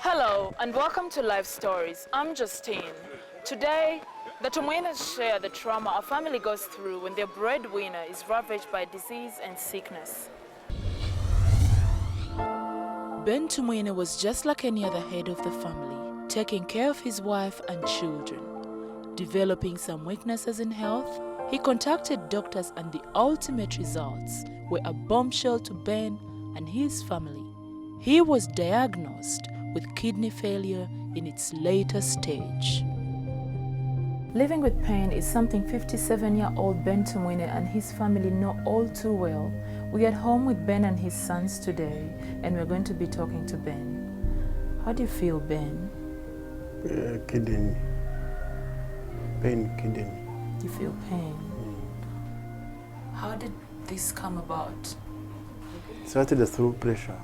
Hello and welcome to Lifestories. I'm Justine. Today, the Tumwines share the trauma a family goes through when their breadwinner is ravaged by disease and sickness. Ben Tumwine was just like any other head of the family, taking care of his wife and children. Developing some weaknesses in health, he contacted doctors and the ultimate results were a bombshell to Ben and his family. He was diagnosed with kidney failure in its later stage. Living with pain is something 57-year-old Ben Tumwine and his family know all too well. We are at home with Ben and his sons today, and we're going to be talking to Ben. How do you feel, Ben? Kidney. Pain, kidney. You feel pain? How did this come about? It started through pressure.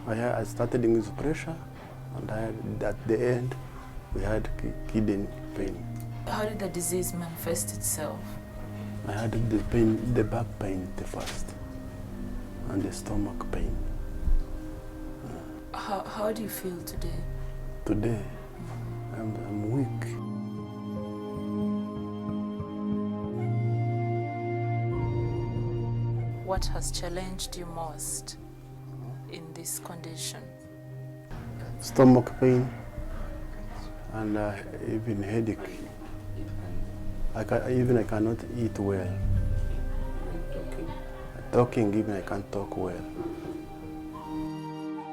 I started with pressure, and at the end, we had kidney pain. How did the disease manifest itself? I had the pain, the back pain the first, and the stomach pain. How do you feel today? Today, I'm weak. What has challenged you most in this condition? Stomach pain and even headache. I cannot eat well. Talking, even I can't talk well.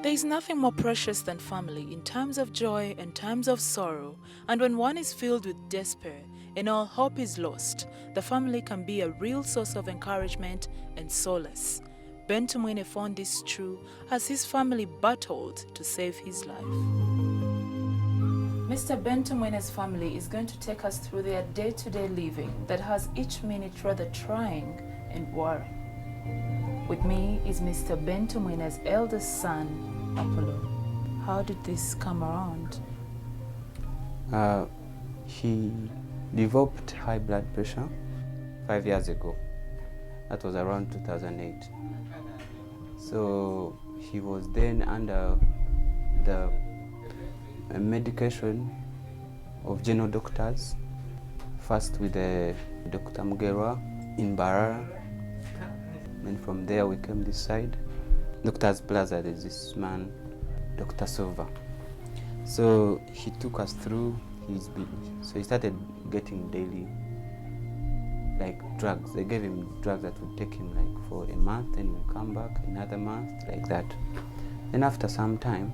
There is nothing more precious than family in times of joy and times of sorrow, and when one is filled with despair and all hope is lost, the family can be a real source of encouragement and solace. Ben Tumwine found this true as his family battled to save his life. Mr. Ben Tumwine's family is going to take us through their day-to-day living that has each minute rather trying and worrying. With me is Mr. Ben Tumwine's eldest son, Apollo. How did this come around? He developed high blood pressure 5 years ago. That was around 2008. So he was then under the medication of general doctors, first with Dr. Mugerwa in Barara, and from there we came this side. Doctor's Plaza, there's this man, Dr. Silva. So he took us through his business. So he started getting daily drugs. They gave him drugs that would take him for a month, then he'll come back another month, like that. Then after some time,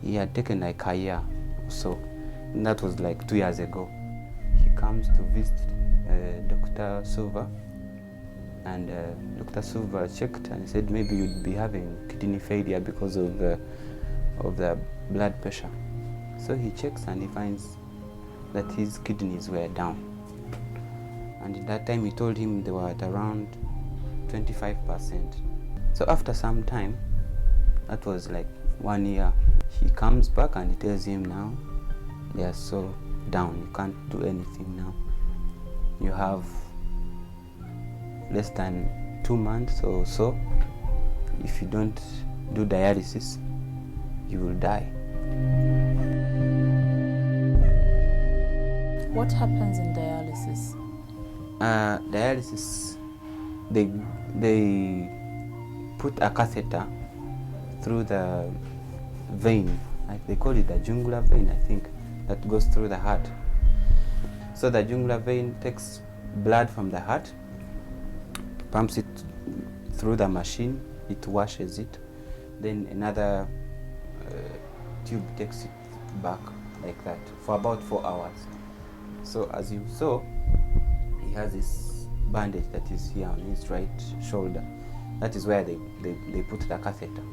he had taken a year or so, and that was 2 years ago. He comes to visit Dr. Silva, and Dr. Silva checked and said maybe you'd be having kidney failure because of the blood pressure. So he checks and he finds that his kidneys were down. And at that time he told him they were at around 25%. So after some time, that was 1 year, he comes back and he tells him now, they are so down, you can't do anything now. You have less than 2 months or so. If you don't do dialysis, you will die. What happens in dialysis? Dialysis, they put a catheter through the vein, they call it the jugular vein, I think, that goes through the heart. So the jugular vein takes blood from the heart, pumps it through the machine, it washes it, then another tube takes it back like that for about 4 hours. So as you saw, he has this bandage that is here on his right shoulder. That is where they put the catheter.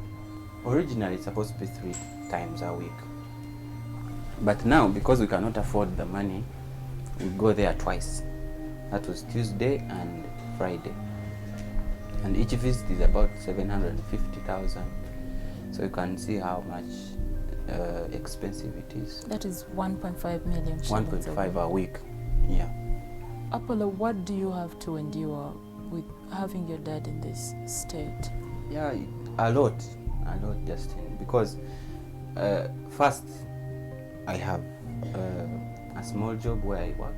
Originally it's supposed to be 3 times a week. But now, because we cannot afford the money, we go there twice. That was Tuesday and Friday. And each visit is about 750,000. So you can see how much expensive it is. That is 1.5 million shillings. 1.5 a week, yeah. Apollo, what do you have to endure with having your dad in this state? Yeah, a lot. a lot, Justin, because first I have a small job where I work.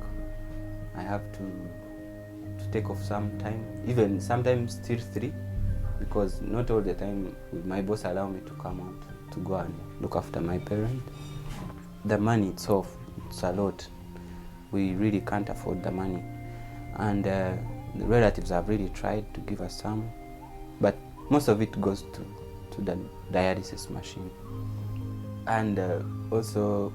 I have to take off some time, even sometimes till 3, because not all the time will my boss allow me to come out to go and look after my parent. The money itself, it's a lot. We really can't afford the money, and the relatives have really tried to give us some, but most of it goes to the dialysis machine. And also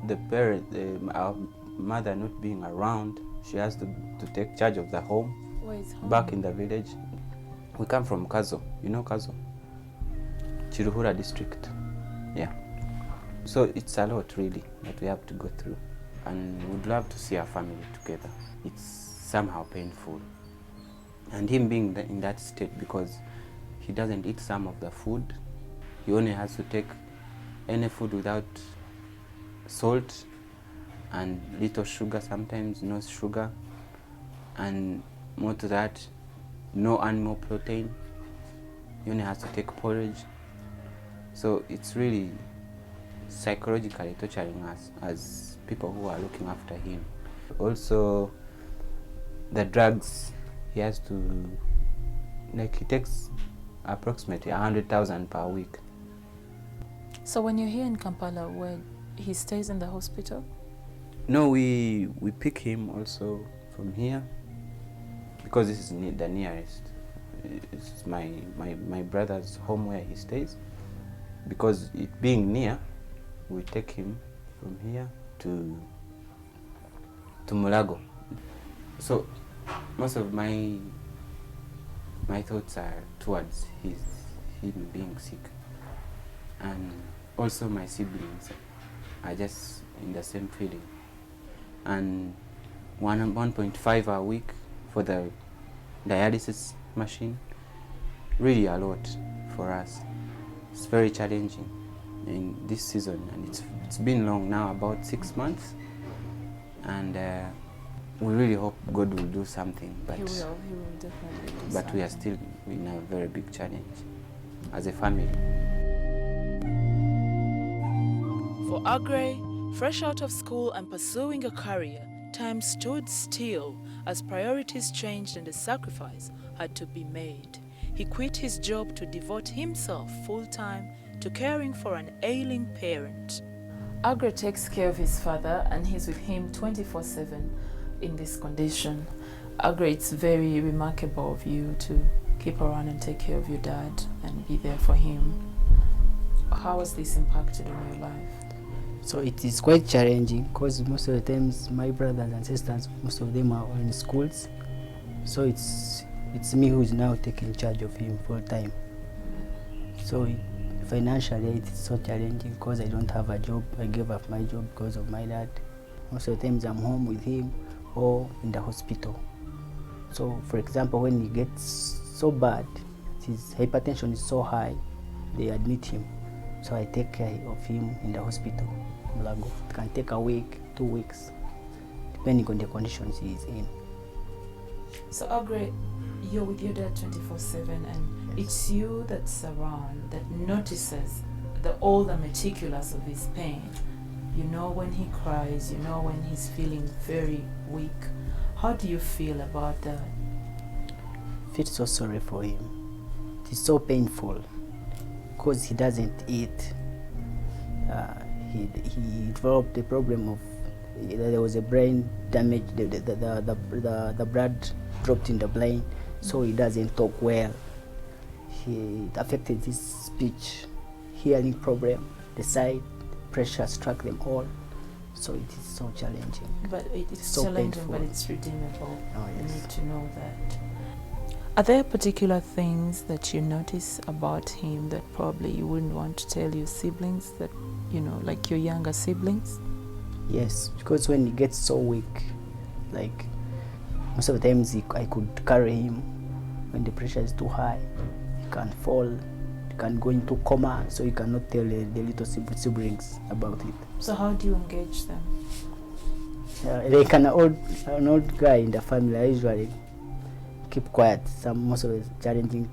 the parent, our mother not being around, she has to take charge of the home. Where is home? Back in the village. We come from Kazo, you know Kazo? Chiruhura district, yeah. So it's a lot really that we have to go through, and would love to see our family together. It's somehow painful. And him being in that state, because he doesn't eat some of the food, he only has to take any food without salt and little sugar, sometimes no sugar, and more to that, no animal protein. He only has to take porridge. So it's really psychologically torturing us as people who are looking after him. Also, the drugs, he has to, like, he takes approximately 100,000 per week. So when you're here in Kampala, where he stays in the hospital? No, we pick him also from here, because this is the nearest. It's my brother's home where he stays. Because it being near, we take him from here to Mulago. So most of my thoughts are towards him being sick, and also my siblings are just in the same feeling. And 1.5 a week for the dialysis machine, really a lot for us. It's very challenging in this season, and it's been long now, about 6 months, and we really hope God will do something, but He will definitely do but something. we are still in a very big challenge as a family. For Agre, fresh out of school and pursuing a career, time stood still as priorities changed and a sacrifice had to be made. He quit his job to devote himself full-time to caring for an ailing parent. Agre takes care of his father and he's with him 24/7 in this condition. Agre, it's very remarkable of you to keep around and take care of your dad and be there for him. How has this impacted on your life? So it is quite challenging, because most of the times my brothers and sisters, most of them are in schools. So it's me who's now taking charge of him full time. So financially it's so challenging, because I don't have a job. I gave up my job because of my dad. Most of the times I'm home with him or in the hospital. So for example, when he gets so bad, his hypertension is so high, they admit him. So I take care of him in the hospital. It can take a week, 2 weeks, depending on the conditions he is in. So Agre, you're with your dad 24/7, and it's you that's around that notices all the meticulous of his pain. You know when he cries, you know when he's feeling very weak. How do you feel about that? I feel so sorry for him. It is so painful, because he doesn't eat. He developed the problem of, there was a brain damage, the blood dropped in the brain, so he doesn't talk well. It affected his speech, hearing problem, the side pressure struck them all. So it is so challenging. But it's so challenging, painful. but it's redeemable. Oh, You yes. need to know that. Are there particular things that you notice about him that probably you wouldn't want to tell your siblings, that, you know, like your younger siblings? Yes, because when he gets so weak, like most of the times I could carry him. When the pressure is too high, he can fall, he can go into coma, so you cannot tell the little siblings about it. So how do you engage them? Like an old guy in the family, I usually keep quiet most of the challenging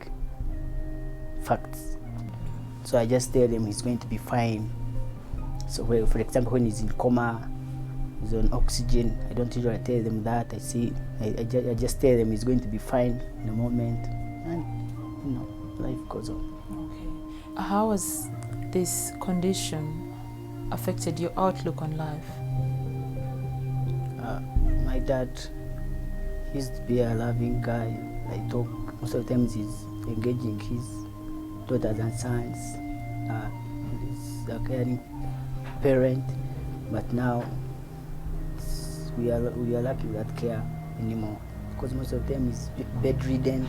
facts. So I just tell them he's going to be fine. So for example, when he's in coma, he's on oxygen, I don't usually tell them that. I just tell them he's going to be fine in a moment, and life goes on. Okay. How has this condition affected your outlook on life? My dad, he used to be a loving guy. Most of the times he's engaging his daughters and sons. He's a caring parent, but now we are lacking that care anymore, because most of the time he's bedridden,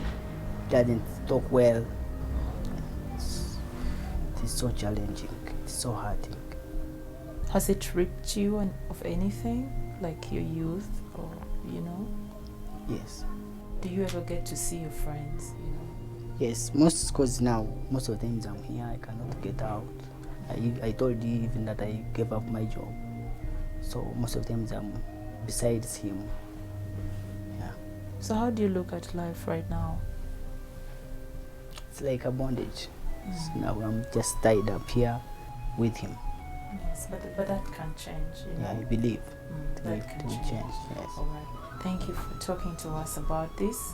doesn't talk well. It is so challenging, it's so hurting. Has it ripped you of anything, like your youth, or Yes. Do you ever get to see your friends? Yes, because now most of the times I'm here, I cannot get out. I told you even that I gave up my job, so most of the times I'm besides him. Yeah. So how do you look at life right now? It's like a bondage. So now I'm just tied up here with him. Yes, but that can change. Yeah, I believe That can change. Yes. All right. Thank you for talking to us about this.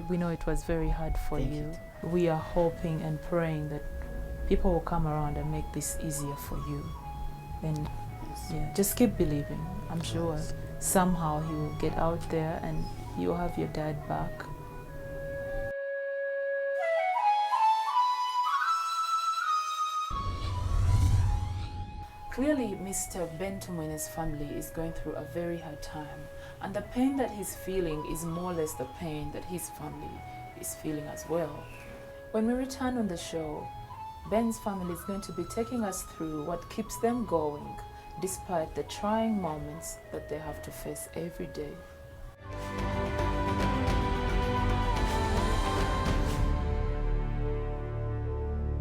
We know it was very hard for Thank you. We are hoping and praying that people will come around and make this easier for you. And yeah, just keep believing. I'm sure somehow he will get out there and you'll have your dad back. Clearly, Mr. Ben Tumwine's family is going through a very hard time, and the pain that he's feeling is more or less the pain that his family is feeling as well. When we return on the show, Ben's family is going to be taking us through what keeps them going despite the trying moments that they have to face every day.